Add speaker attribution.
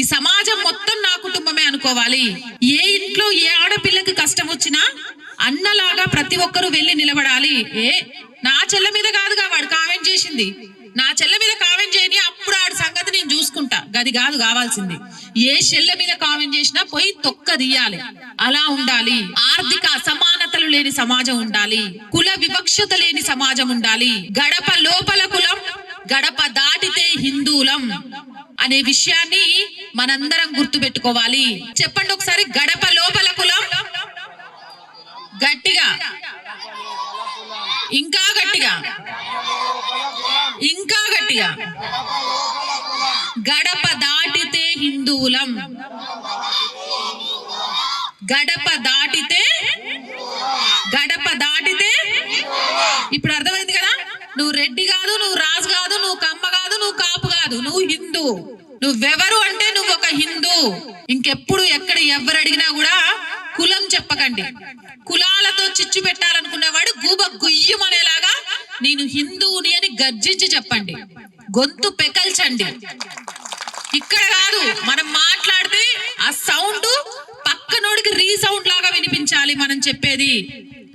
Speaker 1: ఈ సమాజం మొత్తం నా కుటుంబమే అనుకోవాలి. ఏ ఇంట్లో ఏ ఆడపిల్లకి కష్టం వచ్చినా అన్నలాగా ప్రతి ఒక్కరూ వెళ్ళి నిలబడాలి. నా చెల్ల మీద కాదుగా వాడు కామెంట్ చేసింది, నా చెల్ల మీద కామెంట్ చేయని, అప్పుడు ఆడి సంగతి నేను చూసుకుంటా. గది కాదు కావాల్సింది. ఏ చెల్ల మీద కామెంట్ చేసినా పోయి తొక్క తీయాలి. అలా ఉండాలి. ఆర్థిక అసమానతలు లేని సమాజం ఉండాలి. కుల వివక్షత లేని సమాజం ఉండాలి. గడప లోపల కులం, గడప దాటితే హిందూలం అనే విషయాన్ని మనందరం గుర్తుపెట్టుకోవాలి. చెప్పండి ఒకసారి, గడప లోపల కులం. గట్టిగా, ఇంకా గట్టిగా, ఇంకా గట్టిగా. గడప దాటితే హిందువులం, గడప దాటితే, గడప దాటితే. ఇప్పుడు అర్థమైంది కదా, నువ్వు రెడ్డి కాదు, నువ్వు రాజు కాదు, నువ్వు కమ్మ కాదు, నువ్వు కాపు కాదు, నువ్వు హిందూ. నువ్వెవరు అంటే నువ్వు ఒక హిందూ. ఇంకెప్పుడు ఎక్కడ ఎవరు అడిగినా కూడా కులం చెప్పకండి. కులాలతో చిచ్చు పెట్టాలనుకునేవాడు గూబ గుయ్యమనేలాగా నేను హిందువుని అని గర్జించి చెప్పండి. గొంతు పెకల్చండి. ఇక్కడ కాదు, మనం మాట్లాడితే ఆ సౌండ్ పక్కనోడికి రీసౌండ్ లాగా వినిపించాలి మనం చెప్పేది.